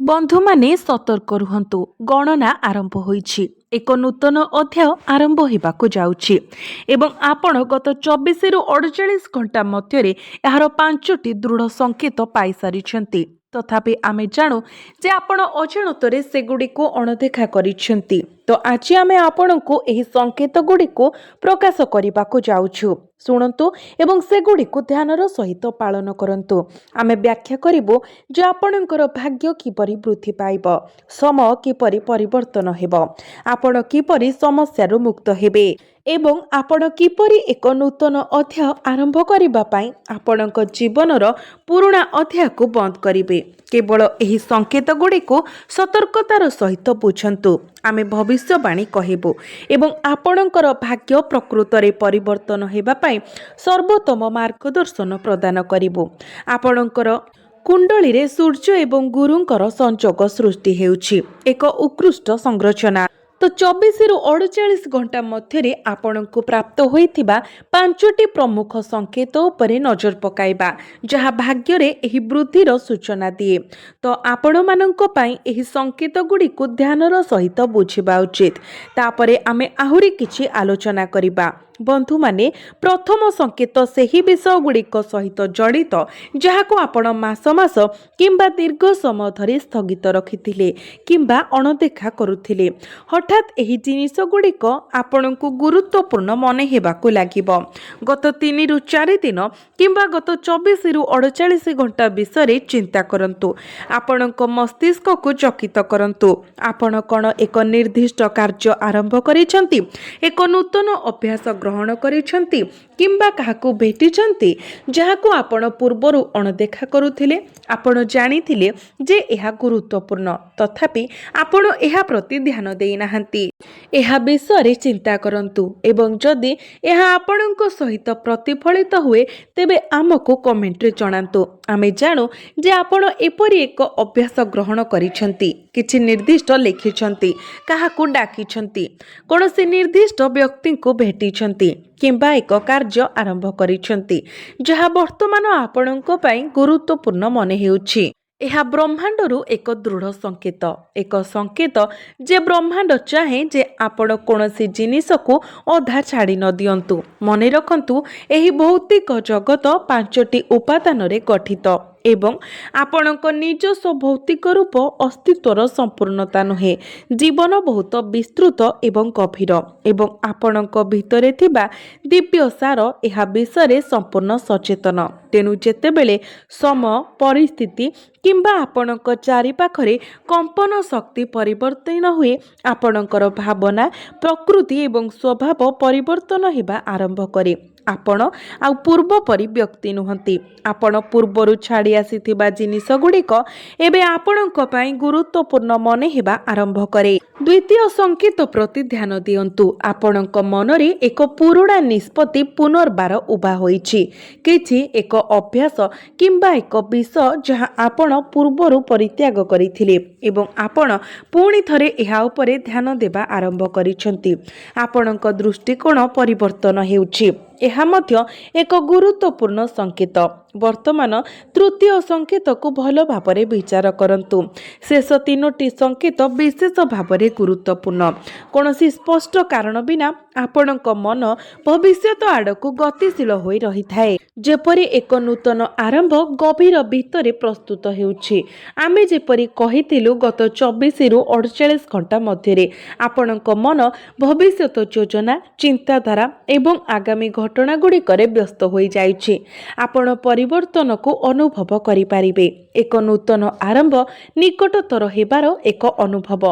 बंधु माने सतर्क रुहंतु। गणना आरंभ होईछि। एक नूतन अध्याय आरंभ होबाकू जाउछि एवं आपण गत 24 रु 48 घंटा मध्यरे एहार 5टी दृढ़ संकेत पाई सारिछंती। तथापि आमे जाणु जे आपण अजाणतरे सेगुड़िको अणदेखा करिछंती। तो आज आमे आपणको एही संकेत गुड़िको प्रकाश करिबाकू जाउछु। शुणु एवं सेगुड़िको ध्यानर सहित पालन करंतु। आमे व्याख्या करिबो जे आपणकर भाग्य किपरि वृद्धि पाइब, समय किपरि परिवर्तन हेबो, आपण किपरि समस्यारु मुक्त हेबे एवं आपण किपरि एक नूतन अध्याय आरंभ करिबा पई आपणक जीवनर पुराना अध्याय को बंद करिबे। केवल एही संकेत गुडी को सतर्कतार सहित बुझंतु। आमे भविष्यवाणी कहिबो एवं आपणकर भाग्य प्रकृतरे परिवर्तन हेबा पई सर्वोत्तम मार्गदर्शन प्रदान करिबो। आपणकर कुंडली रे सूर्य एवं गुरुंकर संयोग सृष्टि हेउछि एक उत्कृष्ट संरचना। तो 24 रु 48 घंटा मध्यरे आपणको प्राप्त होइथिबा 5टी प्रमुख संकेत उपरे नजर पकाइबा, जहा भाग्य रे एही वृद्धिर सूचना दिए। तो आपण माननको पई एही संकेत गुडी को ध्यानर सहित बुझिबा उचित। तापरे आमे आहुरी किछि आलोचना करिबा। बंधु माने प्रथम संकेत सेही विषय गुड़िक सहित जड़ित जहाको आपण मास मास किंबा दीर्घ समय धरि स्थगित रखिथिले किंबा अणदेखा करुथिले। हठात एही जिनिस गुड़िक आपणको गुरुत्वपूर्ण मने हेबाकू लागिबो। गत 3 रु 4 दिन किंबा गत 24 रु 48 घंटा विषय चिंता करंतु। आपणको मस्तिष्क को चकित करंतु। आपण कोन एक निर्दिष्ट कार्य आरंभ करिसंती, एक नूतन अभ्यास ग्रहण करिसंती किंबा काहाकू भेटिसंती जहाकू आपण पूर्वरु अणदेखा करुथिले। आपण जानिथिले जे एहा गुरुत्वपूर्ण, तथापि आपण एहा प्रति ध्यान देई नाहंती। एहा विषय चिंता करंतु एवं जदि एहा आपणको सहित प्रतिफलित हुए तेबे आमको कमेंट रे जणांतु। आमे जानु जे आपण एपरि एक अभ्यास ग्रहण करिसंती, किछि निर्दिष्ट लिखिसंती, काहाकू डाकिसंती, कोनोसी निर्दिष्ट व्यक्ति को भेटिसंती किंबा एक कार्य आरंभ करिसंती जहा वर्तमान आपणको पई गुरुत्वपूर्ण मने हेउछि। एहा ब्रह्मांडरू एक दृढ़ संकेत, एक संकेत जे ब्रह्मांड चाहे जे आपण कोनोसी जिनिस को अधा छाड़ी न दियंतु। मने रखंतु एही भौतिक जगत 5टी उपादान रे गठित एवं आपणक निजस्व भौतिक रूप अस्तित्वर संपूर्णता नुहे। जीवन बहुत विस्तृत एवं गभीर एवं आपणक भितरे थिबा दिव्य सार एहा विषय संपूर्ण सचेतन। तेनु जेतेबेले समय परिस्थिति किंबा आपणक चारि पाखरे कंपन शक्ति परिवर्तन हुए, आपणकर भावना प्रकृति एवं स्वभाव परिवर्तन हेबा आरंभ करे। आपण आ पूर्व परि व्यक्ति नुहंती। आपण पूर्वरु छाड़ी आसीथिबा जिनिस गुड़िक एबे आपणक पई गुरुत्वपूर्ण मने हेबा आरंभ करे। द्वितीय संकेत प्रति ध्यान दियंतु। आपणक मनरे एक पुरुणा निष्पत्ति पुनर्बार उभा होईछि, किछि एक अभ्यास किंबा एक विषय जहा आपण पूर्वरु परित्याग करिथिले एवं आपण पुणी थरे एहा उपरे ध्यान देबा आरंभ करिसंती। आपणक दृष्टिकोण परिवर्तन हेउछि। एहा मध्य एक गुरुत्वपूर्ण संकेत। वर्तमान तृतीय संकेत को भल भावरे विचार करंतु। शेष 3टी संकेत विशेष भावरे गुरुत्वपूर्ण। कोनोसी स्पष्ट कारण बिना आपणक मन भविष्यत आड़कू गतिशील होई रही थाए, जेपरि एक नूतन आरंभ गभीर भितरे प्रस्तुत हेउछि। आमे जेपरि कहिथिलु गत 24 रु 48 घंटा मध्यरे आपणक मन भविष्यत योजना, चिंताधारा एवं आगामी घटना गुड़िकरे व्यस्त होई जाइछि। आपण परिवर्तन को अनुभव करि पारिबे। एक नूतन आरंभ निकटतर हेबार एक अनुभव।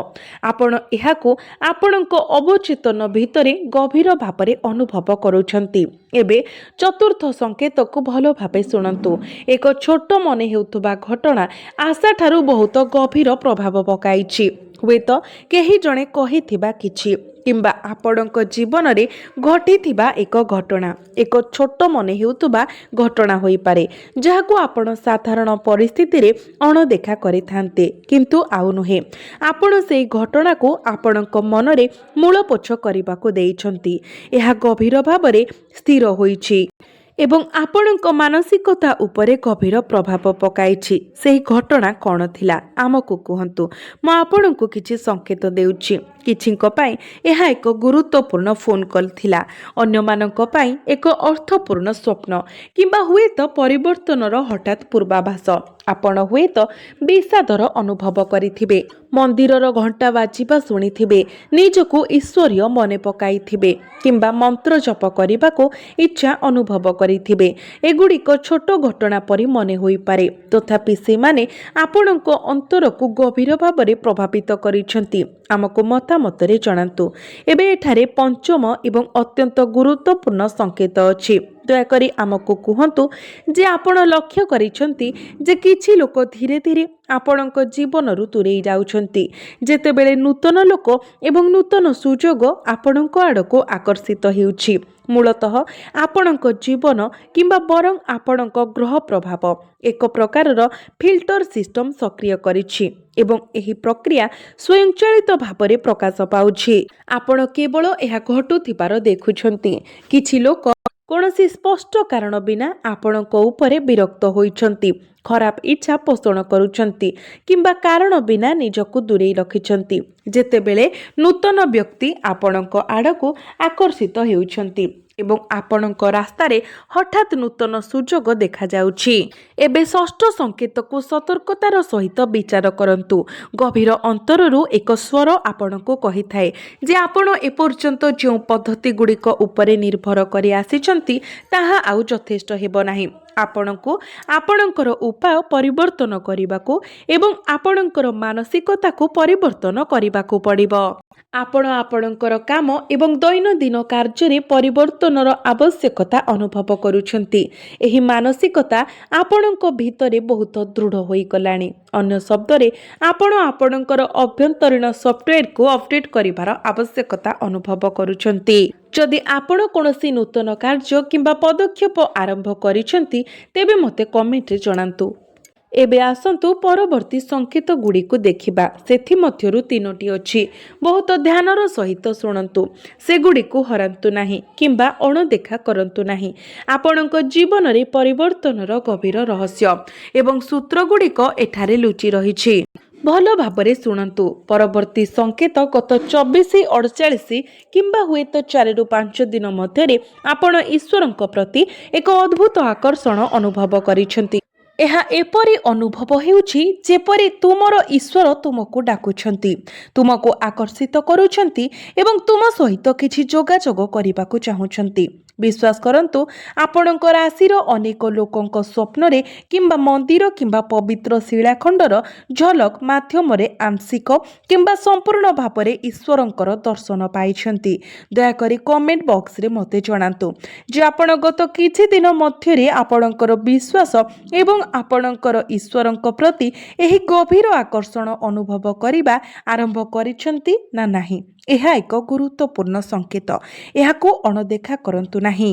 आपण एहाकू आपणक अवचेतन भितरे गभीर भावरे अनुभव करूछंती। एबे चतुर्थ संकेत को भलो भावे सुनंतु। एक छोट मने हेउथबा घटना आशा ठारू बहुत गभीर प्रभाव पकाइछि। हुएत केही जणे कहिथिबा किछि किंबा आपणक जीवन रे घटिथिबा एक घटना एक छोट मने हेउथबा घटना होई पारे, जहाकू आपण साधारण परिस्थिति रे अणदेखा करिथान्ते, किंतु आउ नुहे। आपण सेई घटना को आपणक मन रे मूलपोछ करिबाकू देइछंती। एहा गभीर भावरे स्थिर होईछि। ଏବଂ ଆପଣଙ୍କ ମାନସିକତା ଉପରେ ଗଭୀର ପ୍ରଭାବ ପକାଇଛି। ସେହି ଘଟଣା କ'ଣ ଥିଲା ଆମକୁ କୁହନ୍ତୁ। ମୁଁ ଆପଣଙ୍କୁ କିଛି ସଂକେତ ଦେଉଛି। କିଛିଙ୍କ ପାଇଁ ଏହା ଏକ ଗୁରୁତ୍ୱପୂର୍ଣ୍ଣ ଫୋନ୍ କଲ୍ ଥିଲା, ଅନ୍ୟମାନଙ୍କ ପାଇଁ ଏକ ଅର୍ଥପୂର୍ଣ୍ଣ ସ୍ୱପ୍ନ କିମ୍ବା ହୁଏତ ପରିବର୍ତ୍ତନର ହଠାତ୍ ପୂର୍ବାଭାସ। ଆପଣ ହୁଏତ ବିଷାଦର ଅନୁଭବ କରିଥିବେ, ମନ୍ଦିରର ଘଣ୍ଟା ବାଜିବା ଶୁଣିଥିବେ, ନିଜକୁ ଈଶ୍ୱରୀୟ ମନେ ପକାଇଥିବେ କିମ୍ବା ମନ୍ତ୍ର ଜପ କରିବାକୁ ଇଚ୍ଛା ଅନୁଭବ କରିଥିବେ। ଏଗୁଡ଼ିକ ଛୋଟ ଘଟଣା ପରି ମନେ ହୋଇପାରେ, ତଥାପି ସେମାନେ ଆପଣଙ୍କ ଅନ୍ତରକୁ ଗଭୀର ଭାବରେ ପ୍ରଭାବିତ କରିଛନ୍ତି। ଆମକୁ ମତାମତରେ ଜଣାନ୍ତୁ। ଏବେ ଏଠାରେ ପଞ୍ଚମ ଏବଂ ଅତ୍ୟନ୍ତ ଗୁରୁତ୍ୱପୂର୍ଣ୍ଣ ସଂକେତ ଅଛି। ଦୟାକରି ଆମକୁ କୁହନ୍ତୁ ଯେ ଆପଣ ଲକ୍ଷ୍ୟ କରିଛନ୍ତି ଯେ କିଛି ଲୋକ ଧୀରେ ଧୀରେ ଆପଣଙ୍କ ଜୀବନରୁ ଦୂରେଇ ଯାଉଛନ୍ତି, ଯେତେବେଳେ ନୂତନ ଲୋକ ଏବଂ ନୂତନ ସୁଯୋଗ ଆପଣଙ୍କ ଆଡ଼କୁ ଆକର୍ଷିତ ହେଉଛି। ମୂଳତଃ ଆପଣଙ୍କ ଜୀବନ କିମ୍ବା ବରଂ ଆପଣଙ୍କ ଗ୍ରହ ପ୍ରଭାବ ଏକ ପ୍ରକାରର ଫିଲ୍ଟର ସିଷ୍ଟମ ସକ୍ରିୟ କରିଛି ଏବଂ ଏହି ପ୍ରକ୍ରିୟା ସ୍ୱୟଂଚାଳିତ ଭାବରେ ପ୍ରକାଶ ପାଉଛି। ଆପଣ କେବଳ ଏହା ଘଟୁଥିବାର ଦେଖୁଛନ୍ତି। କିଛି ଲୋକ କୌଣସି ସ୍ପଷ୍ଟ କାରଣ ବିନା ଆପଣଙ୍କ ଉପରେ ବିରକ୍ତ ହୋଇଛନ୍ତି, ଖରାପ ଇଚ୍ଛା ପୋଷଣ କରୁଛନ୍ତି କିମ୍ବା କାରଣ ବିନା ନିଜକୁ ଦୂରେଇ ରଖିଛନ୍ତି, ଯେତେବେଳେ ନୂତନ ବ୍ୟକ୍ତି ଆପଣଙ୍କ ଆଡ଼କୁ ଆକର୍ଷିତ ହେଉଛନ୍ତି ଏବଂ ଆପଣଙ୍କ ରାସ୍ତାରେ ହଠାତ୍ ନୂତନ ସୁଯୋଗ ଦେଖାଯାଉଛି। ଏବେ ଷଷ୍ଠ ସଂକେତକୁ ସତର୍କତାର ସହିତ ବିଚାର କରନ୍ତୁ। ଗଭୀର ଅନ୍ତରରୁ ଏକ ସ୍ୱର ଆପଣଙ୍କୁ କହିଥାଏ ଯେ ଆପଣ ଏପର୍ଯ୍ୟନ୍ତ ଯେଉଁ ପଦ୍ଧତି ଗୁଡ଼ିକ ଉପରେ ନିର୍ଭର କରି ଆସିଛନ୍ତି ତାହା ଆଉ ଯଥେଷ୍ଟ ହେବ ନାହିଁ। ଆପଣଙ୍କୁ ଆପଣଙ୍କର ଉପାୟ ପରିବର୍ତ୍ତନ କରିବାକୁ ଏବଂ ଆପଣଙ୍କର ମାନସିକତାକୁ ପରିବର୍ତ୍ତନ କରିବାକୁ ପଡ଼ିବ। ଆପଣ ଆପଣଙ୍କର କାମ ଏବଂ ଦୈନନ୍ଦିନ କାର୍ଯ୍ୟରେ ପରିବର୍ତ୍ତନର ଆବଶ୍ୟକତା ଅନୁଭବ କରୁଛନ୍ତି। ଏହି ମାନସିକତା ଆପଣଙ୍କ ଭିତରେ ବହୁତ ଦୃଢ଼ ହୋଇଗଲାଣି। ଅନ୍ୟ ଶବ୍ଦରେ, ଆପଣ ଆପଣଙ୍କର ଅଭ୍ୟନ୍ତରୀଣ ସଫ୍ଟୱେର୍କୁ ଅପଡେଟ୍ କରିବାର ଆବଶ୍ୟକତା ଅନୁଭବ କରୁଛନ୍ତି। ଯଦି ଆପଣ କୌଣସି ନୂତନ କାର୍ଯ୍ୟ କିମ୍ବା ପଦକ୍ଷେପ ଆରମ୍ଭ କରିଛନ୍ତି, ତେବେ ମୋତେ କମେଣ୍ଟରେ ଜଣାନ୍ତୁ। ଏବେ ଆସନ୍ତୁ ପରବର୍ତ୍ତୀ ସଂକେତ ଗୁଡ଼ିକୁ ଦେଖିବା। ସେଥିମଧ୍ୟରୁ ତିନୋଟି ଅଛି। ବହୁତ ଧ୍ୟାନର ସହିତ ଶୁଣନ୍ତୁ। ସେଗୁଡ଼ିକୁ ହରାନ୍ତୁ ନାହିଁ କିମ୍ବା ଅଣଦେଖା କରନ୍ତୁ ନାହିଁ। ଆପଣଙ୍କ ଜୀବନରେ ପରିବର୍ତ୍ତନର ଗଭୀର ରହସ୍ୟ ଏବଂ ସୂତ୍ରଗୁଡ଼ିକ ଏଠାରେ ଲୁଚି ରହିଛି। ଭଲ ଭାବରେ ଶୁଣନ୍ତୁ। ପରବର୍ତ୍ତୀ ସଂକେତ ଗତ 24-48 କିମ୍ବା ହୁଏତ 4-5 ଦିନ ମଧ୍ୟରେ ଆପଣ ଈଶ୍ୱରଙ୍କ ପ୍ରତି ଏକ ଅଦ୍ଭୁତ ଆକର୍ଷଣ ଅନୁଭବ କରିଛନ୍ତି। ଏହା ଏପରି ଅନୁଭବ ହେଉଛି ଯେପରି ତୁମର ଈଶ୍ୱର ତୁମକୁ ଡାକୁଛନ୍ତି, ତୁମକୁ ଆକର୍ଷିତ କରୁଛନ୍ତି ଏବଂ ତୁମ ସହିତ କିଛି ଯୋଗାଯୋଗ କରିବାକୁ ଚାହୁଁଛନ୍ତି। ବିଶ୍ୱାସ କରନ୍ତୁ, ଆପଣଙ୍କ ରାଶିର ଅନେକ ଲୋକଙ୍କ ସ୍ୱପ୍ନରେ କିମ୍ବା ମନ୍ଦିର କିମ୍ବା ପବିତ୍ର ଶିଳାଖଣ୍ଡର ଝଲକ ମାଧ୍ୟମରେ ଆଂଶିକ କିମ୍ବା ସମ୍ପୂର୍ଣ୍ଣ ଭାବରେ ଈଶ୍ୱରଙ୍କର ଦର୍ଶନ ପାଇଛନ୍ତି। ଦୟାକରି କମେଣ୍ଟ ବକ୍ସରେ ମୋତେ ଜଣାନ୍ତୁ ଯେ ଆପଣ ଗତ କିଛି ଦିନ ମଧ୍ୟରେ ଆପଣଙ୍କର ବିଶ୍ୱାସ ଏବଂ ଆପଣଙ୍କର ଈଶ୍ୱରଙ୍କ ପ୍ରତି ଏହି ଗଭୀର ଆକର୍ଷଣ ଅନୁଭବ କରିବା ଆରମ୍ଭ କରିଛନ୍ତି ନା ନାହିଁ। ଏହା ଏକ ଗୁରୁତ୍ୱପୂର୍ଣ୍ଣ ସଂକେତ। ଏହାକୁ ଅଣଦେଖା କରନ୍ତୁ ନାହିଁ।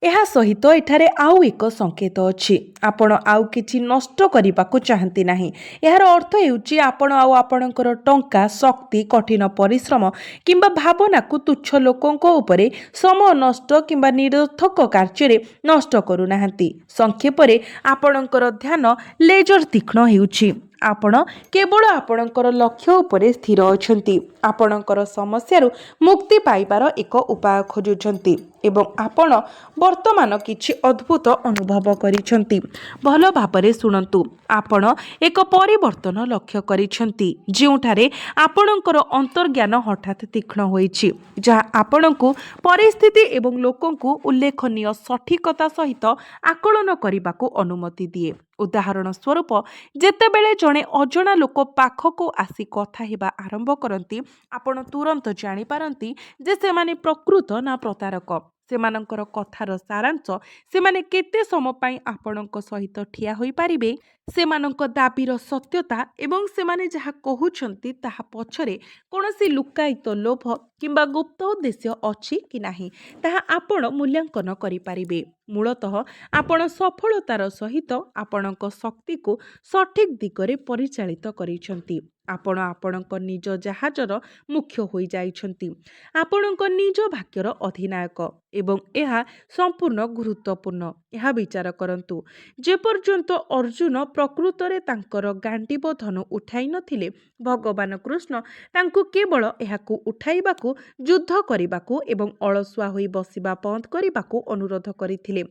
ଏହା ସହିତ ଏଠାରେ ଆଉ ଏକ ସଂକେତ ଅଛି। ଆପଣ ଆଉ କିଛି ନଷ୍ଟ କରିବାକୁ ଚାହାନ୍ତି ନାହିଁ। ଏହାର ଅର୍ଥ ହେଉଛି ଆପଣ ଆଉ ଆପଣଙ୍କର ଟଙ୍କା, ଶକ୍ତି, କଠିନ ପରିଶ୍ରମ କିମ୍ବା ଭାବନାକୁ ତୁଚ୍ଛ ଲୋକଙ୍କ ଉପରେ ସମୟ ନଷ୍ଟ କିମ୍ବା ନିରର୍ଥକ କାର୍ଯ୍ୟରେ ନଷ୍ଟ କରୁନାହାନ୍ତି। ସଂକ୍ଷେପରେ, ଆପଣଙ୍କର ଧ୍ୟାନ ଲେଜର ତୀକ୍ଷ୍ଣ ହେଉଛି। ଆପଣ କେବଳ ଆପଣଙ୍କର ଲକ୍ଷ୍ୟ ଉପରେ ସ୍ଥିର ଅଛନ୍ତି। ଆପଣଙ୍କର ସମସ୍ୟାରୁ ମୁକ୍ତି ପାଇବାର ଏକ ଉପାୟ ଖୋଜୁଛନ୍ତି ଏବଂ ଆପଣ ବର୍ତ୍ତମାନ କିଛି ଅଦ୍ଭୁତ ଅନୁଭବ କରିଛନ୍ତି। ଭଲ ଭାବରେ ଶୁଣନ୍ତୁ। ଆପଣ ଏକ ପରିବର୍ତ୍ତନ ଲକ୍ଷ୍ୟ କରିଛନ୍ତି, ଯେଉଁଠାରେ ଆପଣଙ୍କର ଅନ୍ତର୍ଜ୍ଞାନ ହଠାତ୍ ତୀକ୍ଷ୍ଣ ହୋଇଛି, ଯାହା ଆପଣଙ୍କୁ ପରିସ୍ଥିତି ଏବଂ ଲୋକଙ୍କୁ ଉଲ୍ଲେଖନୀୟ ସଠିକତା ସହିତ ଆକଳନ କରିବାକୁ ଅନୁମତି ଦିଏ। ଉଦାହରଣ ସ୍ୱରୂପ, ଯେତେବେଳେ ଜଣେ ଅଜଣା ଲୋକ ପାଖକୁ ଆସି କଥା ହେବା ଆରମ୍ଭ କରନ୍ତି, ଆପଣ ତୁରନ୍ତ ଜାଣିପାରନ୍ତି ଯେ ସେମାନେ ପ୍ରକୃତ ନା ପ୍ରତାରକ। ସେମାନଙ୍କର କଥାର ସାରାଂଶ ସେମାନେ କେତେ ସମୟ ପାଇଁ ଆପଣଙ୍କ ସହିତ ଠିଆ ହୋଇପାରିବେ ସେମାନଙ୍କ ଦାବିର ସତ୍ୟତା ଏବଂ ସେମାନେ ଯାହା କହୁଛନ୍ତି ତାହା ପଛରେ କୌଣସି ଲୁକ୍କାୟିତ ଲୋଭ କିମ୍ବା ଗୁପ୍ତ ଉଦ୍ଦେଶ୍ୟ ଅଛି କି ନାହିଁ ତାହା ଆପଣ ମୂଲ୍ୟାଙ୍କନ କରିପାରିବେ। ମୂଳତଃ ଆପଣ ସଫଳତାର ସହିତ ଆପଣଙ୍କ ଶକ୍ତିକୁ ସଠିକ୍ ଦିଗରେ ପରିଚାଳିତ କରିଛନ୍ତି। ଆପଣ ଆପଣଙ୍କ ନିଜ ଜାହାଜର ମୁଖ୍ୟ ହୋଇଯାଇଛନ୍ତି, ଆପଣଙ୍କ ନିଜ ଭାଗ୍ୟର ଅଧିନାୟକ ଏବଂ ଏହା ସମ୍ପୂର୍ଣ୍ଣ ଗୁରୁତ୍ୱପୂର୍ଣ୍ଣ। ଏହା ବିଚାର କରନ୍ତୁ, ଯେପର୍ଯ୍ୟନ୍ତ ଅର୍ଜୁନ ପ୍ରକୃତରେ ତାଙ୍କର ଗାଣ୍ଡିବ ଧନୁ ଉଠାଇ ନଥିଲେ, ଭଗବାନ କୃଷ୍ଣ ତାଙ୍କୁ କେବଳ ଏହାକୁ ଉଠାଇବାକୁ, ଯୁଦ୍ଧ କରିବାକୁ ଏବଂ ଅଳସୁଆ ହୋଇ ବସିବା ବନ୍ଦ କରିବାକୁ ଅନୁରୋଧ କରିଥିଲେ।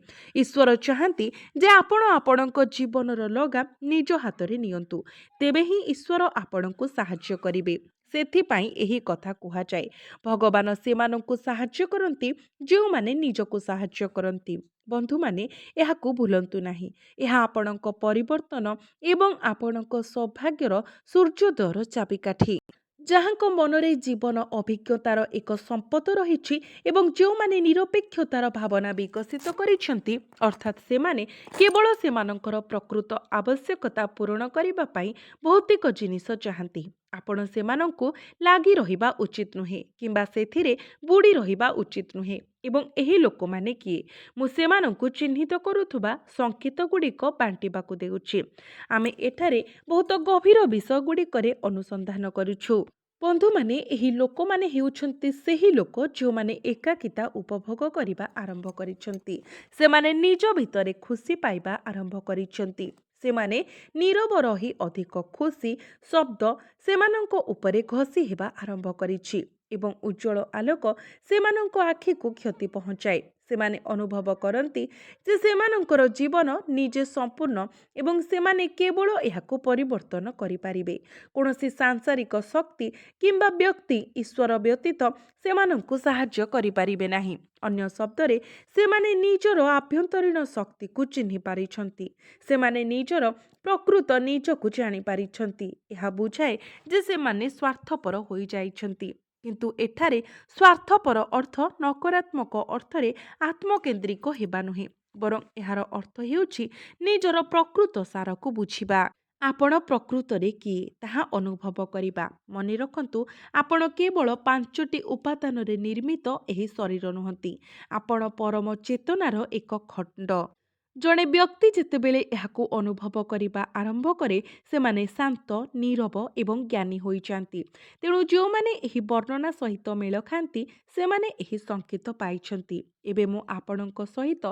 ଈଶ୍ୱର ଚାହାନ୍ତି ଯେ ଆପଣ ଆପଣଙ୍କ ଜୀବନର ଲଗାମ ନିଜ ହାତରେ ନିଅନ୍ତୁ, ତେବେ ହିଁ ଈଶ୍ୱର ଆପଣଙ୍କୁ ସାହାଯ୍ୟ କରିବେ। ସେଥିପାଇଁ ଏହି କଥା କୁହାଯାଏ, ଭଗବାନ ସେମାନଙ୍କୁ ସାହାଯ୍ୟ କରନ୍ତି ଯେଉଁମାନେ ନିଜକୁ ସାହାଯ୍ୟ କରନ୍ତି। ବନ୍ଧୁମାନେ, ଏହାକୁ ଭୁଲନ୍ତୁ ନାହିଁ। ଏହା ଆପଣଙ୍କ ପରିବର୍ତ୍ତନ ଏବଂ ଆପଣଙ୍କ ସୌଭାଗ୍ୟର ସୂର୍ଯ୍ୟୋଦୟର ଚାବିକାଠି। ଯାହାଙ୍କ ମନରେ ଜୀବନ ଅଭିଜ୍ଞତାର ଏକ ସମ୍ପଦ ରହିଛି ଏବଂ ଯେଉଁମାନେ ନିରପେକ୍ଷତାର ଭାବନା ବିକଶିତ କରିଛନ୍ତି, ଅର୍ଥାତ୍ ସେମାନେ କେବଳ ସେମାନଙ୍କର ପ୍ରକୃତ ଆବଶ୍ୟକତା ପୂରଣ କରିବା ପାଇଁ ଭୌତିକ ଜିନିଷ ଚାହାନ୍ତି, ଆପଣ ସେମାନଙ୍କୁ ଲାଗି ରହିବା ଉଚିତ ନୁହେଁ କିମ୍ବା ସେଥିରେ ବୁଡ଼ି ରହିବା ଉଚିତ ନୁହେଁ। ଏବଂ ଏହି ଲୋକମାନେ କିଏ? ମୁଁ ସେମାନଙ୍କୁ ଚିହ୍ନିତ କରୁଥିବା ସଂକେତ ଗୁଡ଼ିକ ବାଣ୍ଟିବାକୁ ଦେଉଛି। ଆମେ ଏଠାରେ ବହୁତ ଗଭୀର ବିଷୟ ଗୁଡ଼ିକରେ ଅନୁସନ୍ଧାନ କରୁଛୁ। ବନ୍ଧୁମାନେ, ଏହି ଲୋକମାନେ ହେଉଛନ୍ତି ସେହି ଲୋକ ଯେଉଁମାନେ ଏକାକିତା ଉପଭୋଗ କରିବା ଆରମ୍ଭ କରିଛନ୍ତି। ସେମାନେ ନିଜ ଭିତରେ ଖୁସି ପାଇବା ଆରମ୍ଭ କରିଛନ୍ତି। ସେମାନେ ନୀରବ ରହି ଅଧିକ ଖୁସି ଶବ୍ଦ ସେମାନଙ୍କ ଉପରେ ଘଷି ହେବା ଆରମ୍ଭ କରିଛି ଏବଂ ଉଜ୍ଜଳ ଆଲୋକ ସେମାନଙ୍କ ଆଖିକୁ କ୍ଷତି ପହଞ୍ଚାଏ। ସେମାନେ ଅନୁଭବ କରନ୍ତି ଯେ ସେମାନଙ୍କର ଜୀବନ ନିଜେ ସମ୍ପୂର୍ଣ୍ଣ ଏବଂ ସେମାନେ କେବଳ ଏହାକୁ ପରିବର୍ତ୍ତନ କରିପାରିବେ। କୌଣସି ସାଂସାରିକ ଶକ୍ତି କିମ୍ବା ବ୍ୟକ୍ତି ଈଶ୍ୱର ବ୍ୟତୀତ ସେମାନଙ୍କୁ ସାହାଯ୍ୟ କରିପାରିବେ ନାହିଁ। ଅନ୍ୟ ଶବ୍ଦରେ, ସେମାନେ ନିଜର ଆଭ୍ୟନ୍ତରୀଣ ଶକ୍ତିକୁ ଚିହ୍ନି ପାରିଛନ୍ତି। ସେମାନେ ନିଜର ପ୍ରକୃତ ନିଜକୁ ଜାଣିପାରିଛନ୍ତି। ଏହା ବୁଝାଏ ଯେ ସେମାନେ ସ୍ୱାର୍ଥପର ହୋଇଯାଇଛନ୍ତି। କିନ୍ତୁ ଏଠାରେ ସ୍ୱାର୍ଥପର ଅର୍ଥ ନକାରାତ୍ମକ ଅର୍ଥରେ ଆତ୍ମକେନ୍ଦ୍ରିକ ହେବା ନୁହେଁ, ବରଂ ଏହାର ଅର୍ଥ ହେଉଛି ନିଜର ପ୍ରକୃତ ସାରକୁ ବୁଝିବା। ଆପଣ ପ୍ରକୃତରେ କିଏ ତାହା ଅନୁଭବ କରିବା। ମନେ ରଖନ୍ତୁ, ଆପଣ କେବଳ 5ଟି ଉପାଦାନରେ ନିର୍ମିତ ଏହି ଶରୀର ନୁହନ୍ତି, ଆପଣ ପରମ ଚେତନାର ଏକ ଖଣ୍ଡ। ଜଣେ ବ୍ୟକ୍ତି ଯେତେବେଳେ ଏହାକୁ ଅନୁଭବ କରିବା ଆରମ୍ଭ କରେ, ସେମାନେ ଶାନ୍ତ, ନୀରବ ଏବଂ ଜ୍ଞାନୀ ହୋଇଯାନ୍ତି। ତେଣୁ ଯେଉଁମାନେ ଏହି ବର୍ଣ୍ଣନା ସହିତ ମେଳ ଖାଆନ୍ତି, ସେମାନେ ଏହି ସଂକେତ ପାଇଛନ୍ତି। ଏବେ ମୁଁ ଆପଣଙ୍କ ସହିତ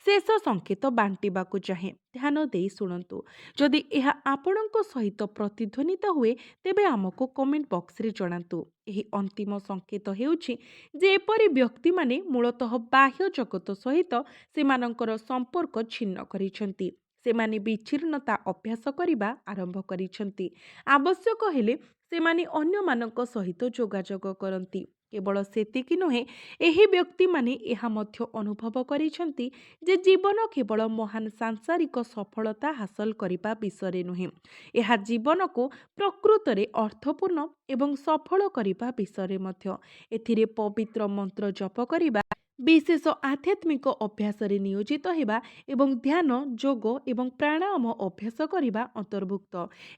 ଶେଷ ସଂକେତ ବାଣ୍ଟିବାକୁ ଚାହେଁ। ଧ୍ୟାନ ଦେଇ ଶୁଣନ୍ତୁ। ଯଦି ଏହା ଆପଣଙ୍କ ସହିତ ପ୍ରତିଧ୍ୱନିତ ହୁଏ, ତେବେ ଆମକୁ କମେଣ୍ଟ ବକ୍ସରେ ଜଣାନ୍ତୁ। ଏହି ଅନ୍ତିମ ସଂକେତ ହେଉଛି ଯେ ଏପରି ବ୍ୟକ୍ତିମାନେ ମୂଳତଃ ବାହ୍ୟ ଜଗତ ସହିତ ସେମାନଙ୍କର ସମ୍ପର୍କ ଛିନ୍ନ କରିଛନ୍ତି। ସେମାନେ ବିଚ୍ଛିନ୍ନତା ଅଭ୍ୟାସ କରିବା ଆରମ୍ଭ କରିଛନ୍ତି। ଆବଶ୍ୟକ ହେଲେ ସେମାନେ ଅନ୍ୟମାନଙ୍କ ସହିତ ଯୋଗାଯୋଗ କରନ୍ତି। କେବଳ ସେତିକି ନୁହେଁ, ଏହି ବ୍ୟକ୍ତିମାନେ ଏହା ମଧ୍ୟ ଅନୁଭବ କରିଛନ୍ତି ଯେ ଜୀବନ କେବଳ ମହାନ ସାଂସାରିକ ସଫଳତା ହାସଲ କରିବା ବିଷୟରେ ନୁହେଁ, ଏହା ଜୀବନକୁ ପ୍ରକୃତରେ ଅର୍ଥପୂର୍ଣ୍ଣ ଏବଂ ସଫଳ କରିବା ବିଷୟରେ ମଧ୍ୟ। ଏଥିରେ ପବିତ୍ର ମନ୍ତ୍ର ଜପ କରିବା, ବିଶେଷ ଆଧ୍ୟାତ୍ମିକ ଅଭ୍ୟାସରେ ନିୟୋଜିତ ହେବା ଏବଂ ଧ୍ୟାନ, ଯୋଗ ଏବଂ ପ୍ରାଣାୟାମ ଅଭ୍ୟାସ କରିବା ଅନ୍ତର୍ଭୁକ୍ତ।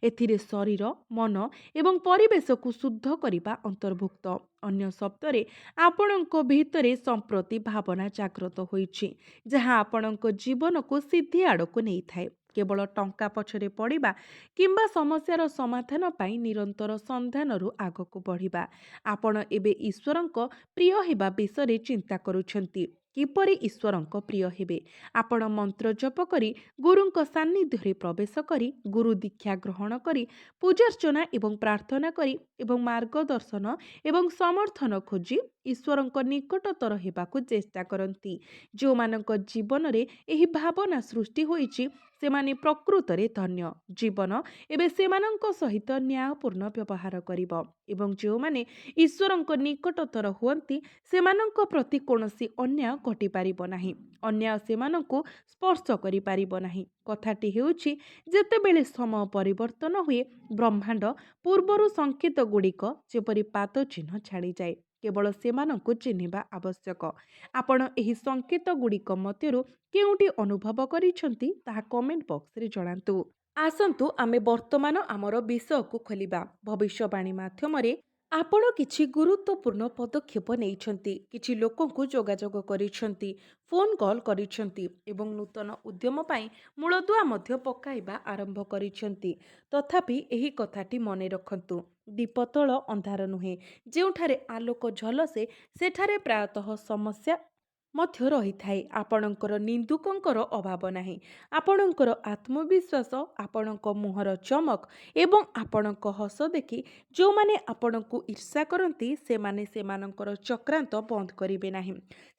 ଏଥିରେ ଶରୀର, ମନ ଏବଂ ପରିବେଶକୁ ଶୁଦ୍ଧ କରିବା ଅନ୍ତର୍ଭୁକ୍ତ। ଅନ୍ୟ ଶବ୍ଦରେ, ଆପଣଙ୍କ ଭିତରେ ସମ୍ପ୍ରତି ଭାବନା ଜାଗ୍ରତ ହୋଇଛି, ଯାହା ଆପଣଙ୍କ ଜୀବନକୁ ସିଦ୍ଧି ଆଡ଼କୁ ନେଇଥାଏ। କେବଳ ଟଙ୍କା ପଛରେ ପଡ଼ିବା କିମ୍ବା ସମସ୍ୟାର ସମାଧାନ ପାଇଁ ନିରନ୍ତର ସନ୍ଧାନରୁ ଆଗକୁ ବଢ଼ିବା। ଆପଣ ଏବେ ଈଶ୍ୱରଙ୍କ ପ୍ରିୟ ହେବା ବିଷୟରେ ଚିନ୍ତା କରୁଛନ୍ତି। କିପରି ଈଶ୍ୱରଙ୍କ ପ୍ରିୟ ହେବେ? ଆପଣ ମନ୍ତ୍ର ଜପ କରି, ଗୁରୁଙ୍କ ସାନ୍ନିଧ୍ୟରେ ପ୍ରବେଶ କରି, ଗୁରୁ ଦୀକ୍ଷା ଗ୍ରହଣ କରି, ପୂଜାର୍ଚ୍ଚନା ଏବଂ ପ୍ରାର୍ଥନା କରି ଏବଂ ମାର୍ଗଦର୍ଶନ ଏବଂ ସମର୍ଥନ ଖୋଜି ଈଶ୍ୱରଙ୍କ ନିକଟତର ହେବାକୁ ଚେଷ୍ଟା କରନ୍ତି। ଯେଉଁମାନଙ୍କ ଜୀବନରେ ଏହି ଭାବନା ସୃଷ୍ଟି ହୋଇଛି, ସେମାନେ ପ୍ରକୃତରେ ଧନ୍ୟ। ଜୀବନ ଏବେ ସେମାନଙ୍କ ସହିତ ନ୍ୟାୟପୂର୍ଣ୍ଣ ବ୍ୟବହାର କରିବ ଏବଂ ଯେଉଁମାନେ ଈଶ୍ୱରଙ୍କ ନିକଟତର ହୁଅନ୍ତି, ସେମାନଙ୍କ ପ୍ରତି କୌଣସି ଅନ୍ୟାୟ ଘଟିପାରିବ ନାହିଁ। ଅନ୍ୟାୟ ସେମାନଙ୍କୁ ସ୍ପର୍ଶ କରିପାରିବ ନାହିଁ। କଥାଟି ହେଉଛି, ଯେତେବେଳେ ସମୟ ପରିବର୍ତ୍ତନ ହୁଏ, ବ୍ରହ୍ମାଣ୍ଡ ପୂର୍ବରୁ ସଂକେତ ଗୁଡ଼ିକ ଯେପରି ପାଦ ଚିହ୍ନ ଛାଡ଼ିଯାଏ, କେବଳ ସେମାନଙ୍କୁ ଚିହ୍ନିବା ଆବଶ୍ୟକ। ଆପଣ ଏହି ସଂକେତ ଗୁଡ଼ିକ ମଧ୍ୟରୁ କେଉଁଟି ଅନୁଭବ କରିଛନ୍ତି ତାହା କମେଣ୍ଟ ବକ୍ସରେ ଜଣାନ୍ତୁ। ଆସନ୍ତୁ ଆମେ ବର୍ତ୍ତମାନ ଆମର ବିଷୟକୁ ଖୋଲିବା। ଭବିଷ୍ୟବାଣୀ ମାଧ୍ୟମରେ ଆପଣ କିଛି ଗୁରୁତ୍ୱପୂର୍ଣ୍ଣ ପଦକ୍ଷେପ ନେଇଛନ୍ତି, କିଛି ଲୋକଙ୍କୁ ଯୋଗାଯୋଗ କରିଛନ୍ତି, ଫୋନ୍ କଲ୍ କରିଛନ୍ତି ଏବଂ ନୂତନ ଉଦ୍ୟମ ପାଇଁ ମୂଳଦୁଆ ମଧ୍ୟ ପକାଇବା ଆରମ୍ଭ କରିଛନ୍ତି। ତଥାପି ଏହି କଥାଟି ମନେ ରଖନ୍ତୁ, ଦୀପ ତଳ ଅନ୍ଧାର ନୁହେଁ। ଯେଉଁଠାରେ ଆଲୋକ ଝଲସେ ସେଠାରେ ପ୍ରାୟତଃ ସମସ୍ୟା ମଧ୍ୟ ରହିଥାଏ। ଆପଣଙ୍କର ନିନ୍ଦୁକଙ୍କର ଅଭାବ ନାହିଁ। ଆପଣଙ୍କର ଆତ୍ମବିଶ୍ୱାସ, ଆପଣଙ୍କ ମୁହଁର ଚମକ ଏବଂ ଆପଣଙ୍କ ହସ ଦେଖି ଯେଉଁମାନେ ଆପଣଙ୍କୁ ଈର୍ଷା କରନ୍ତି ସେମାନେ ସେମାନଙ୍କର ଚକ୍ରାନ୍ତ ବନ୍ଦ କରିବେ ନାହିଁ।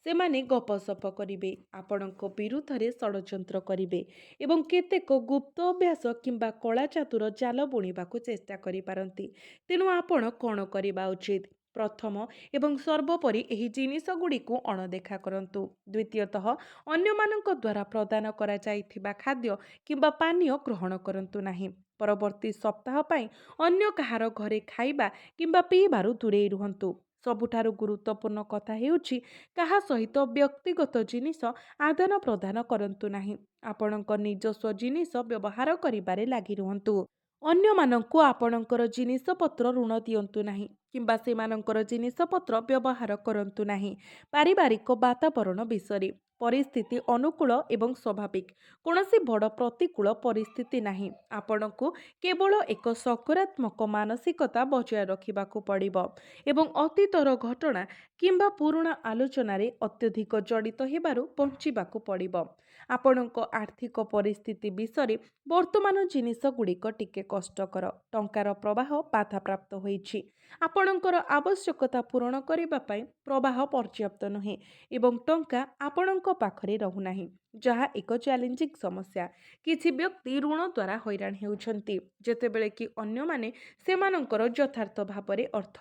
ସେମାନେ ଗପସପ କରିବେ, ଆପଣଙ୍କ ବିରୁଦ୍ଧରେ ଷଡ଼ଯନ୍ତ୍ର କରିବେ ଏବଂ କେତେକ ଗୁପ୍ତ ଅଭ୍ୟାସ କିମ୍ବା କଳା ଚାତୁର ଜାଲ ବୁଣିବାକୁ ଚେଷ୍ଟା କରିପାରନ୍ତି। ତେଣୁ ଆପଣ କ'ଣ କରିବା ଉଚିତ? ପ୍ରଥମ ଏବଂ ସର୍ବୋପରି ଏହି ଜିନିଷଗୁଡ଼ିକୁ ଅଣଦେଖା କରନ୍ତୁ। ଦ୍ୱିତୀୟତଃ, ଅନ୍ୟମାନଙ୍କ ଦ୍ୱାରା ପ୍ରଦାନ କରାଯାଇଥିବା ଖାଦ୍ୟ କିମ୍ବା ପାନୀୟ ଗ୍ରହଣ କରନ୍ତୁ ନାହିଁ। ପରବର୍ତ୍ତୀ ସପ୍ତାହ ପାଇଁ ଅନ୍ୟ କାହାର ଘରେ ଖାଇବା କିମ୍ବା ପିଇବାରୁ ଦୂରେଇ ରୁହନ୍ତୁ। ସବୁଠାରୁ ଗୁରୁତ୍ୱପୂର୍ଣ୍ଣ କଥା ହେଉଛି, କାହା ସହିତ ବ୍ୟକ୍ତିଗତ ଜିନିଷ ଆଦାନ ପ୍ରଦାନ କରନ୍ତୁ ନାହିଁ। ଆପଣଙ୍କ ନିଜସ୍ୱ ଜିନିଷ ବ୍ୟବହାର କରିବାରେ ଲାଗି ରୁହନ୍ତୁ। ଅନ୍ୟମାନଙ୍କୁ ଆପଣଙ୍କର ଜିନିଷପତ୍ର ଋଣ ଦିଅନ୍ତୁ ନାହିଁ କିମ୍ବା ସେମାନଙ୍କର ଜିନିଷପତ୍ର ବ୍ୟବହାର କରନ୍ତୁ ନାହିଁ। ପାରିବାରିକ ବାତାବରଣ ବିଷୟରେ ପରିସ୍ଥିତି ଅନୁକୂଳ ଏବଂ ସ୍ୱାଭାବିକ। କୌଣସି ବଡ଼ ପ୍ରତିକୂଳ ପରିସ୍ଥିତି ନାହିଁ। ଆପଣଙ୍କୁ କେବଳ ଏକ ସକାରାତ୍ମକ ମାନସିକତା ବଜାୟ ରଖିବାକୁ ପଡ଼ିବ ଏବଂ ଅତୀତର ଘଟଣା କିମ୍ବା ପୁରୁଣା ଆଲୋଚନାରେ ଅତ୍ୟଧିକ ଜଡ଼ିତ ହେବାରୁ ବଞ୍ଚିବାକୁ ପଡ଼ିବ। ଆପଣଙ୍କ ଆର୍ଥିକ ପରିସ୍ଥିତି ବିଷୟରେ ବର୍ତ୍ତମାନ ଜିନିଷଗୁଡ଼ିକ ଟିକେ କଷ୍ଟକର। ଟଙ୍କାର ପ୍ରବାହ ବାଧାପ୍ରାପ୍ତ ହୋଇଛି। ଆପଣଙ୍କର ଆବଶ୍ୟକତା ପୂରଣ କରିବା ପାଇଁ ପ୍ରବାହ ପର୍ଯ୍ୟାପ୍ତ ନୁହେଁ ଏବଂ ଟଙ୍କା ଆପଣଙ୍କ ପାଖରେ ରହୁନାହିଁ, ଯାହା ଏକ ଚ୍ୟାଲେଞ୍ଜିଂ ସମସ୍ୟା। କିଛି ବ୍ୟକ୍ତି ଋଣ ଦ୍ୱାରା ହଇରାଣ ହେଉଛନ୍ତି, ଯେତେବେଳେ କି ଅନ୍ୟମାନେ ସେମାନଙ୍କର ଯଥାର୍ଥ ଭାବରେ ଅର୍ଥ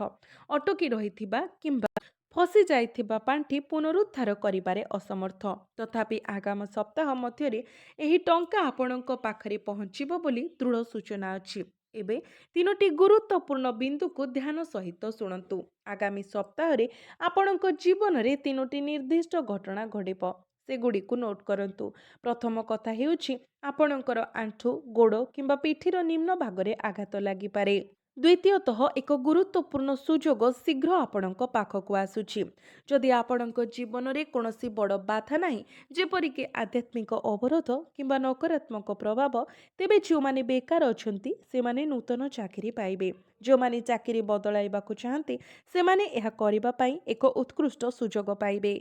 ଅଟକି ରହିଥିବା କିମ୍ବା ଫସି ଯାଇଥିବା ପାଣ୍ଠି ପୁନରୁଦ୍ଧାର କରିବାରେ ଅସମର୍ଥ। ତଥାପି ଆଗାମୀ ସପ୍ତାହ ମଧ୍ୟରେ ଏହି ଟଙ୍କା ଆପଣଙ୍କ ପାଖରେ ପହଞ୍ଚିବ ବୋଲି ଦୃଢ଼ ସୂଚନା ଅଛି। ଏବେ ତିନୋଟି ଗୁରୁତ୍ୱପୂର୍ଣ୍ଣ ବିନ୍ଦୁକୁ ଧ୍ୟାନ ସହିତ ଶୁଣନ୍ତୁ। ଆଗାମୀ ସପ୍ତାହରେ ଆପଣଙ୍କ ଜୀବନରେ ତିନୋଟି ନିର୍ଦ୍ଦିଷ୍ଟ ଘଟଣା ଘଟିବ। ସେଗୁଡ଼ିକୁ ନୋଟ୍ କରନ୍ତୁ। ପ୍ରଥମ କଥା ହେଉଛି, ଆପଣଙ୍କର ଆଣ୍ଠୁ, ଗୋଡ଼ କିମ୍ବା ପିଠିର ନିମ୍ନ ଭାଗରେ ଆଘାତ ଲାଗିପାରେ। ଦ୍ୱିତୀୟତଃ, ଏକ ଗୁରୁତ୍ୱପୂର୍ଣ୍ଣ ସୁଯୋଗ ଶୀଘ୍ର ଆପଣଙ୍କ ପାଖକୁ ଆସୁଛି। ଯଦି ଆପଣଙ୍କ ଜୀବନରେ କୌଣସି ବଡ଼ ବାଧା ନାହିଁ, ଯେପରିକି ଆଧ୍ୟାତ୍ମିକ ଅବରୋଧ କିମ୍ବା ନକାରାତ୍ମକ ପ୍ରଭାବ, ତେବେ ଯେଉଁମାନେ ବେକାର ଅଛନ୍ତି ସେମାନେ ନୂତନ ଚାକିରି ପାଇବେ। ଯେଉଁମାନେ ଚାକିରି ବଦଳାଇବାକୁ ଚାହାନ୍ତି ସେମାନେ ଏହା କରିବା ପାଇଁ ଏକ ଉତ୍କୃଷ୍ଟ ସୁଯୋଗ ପାଇବେ।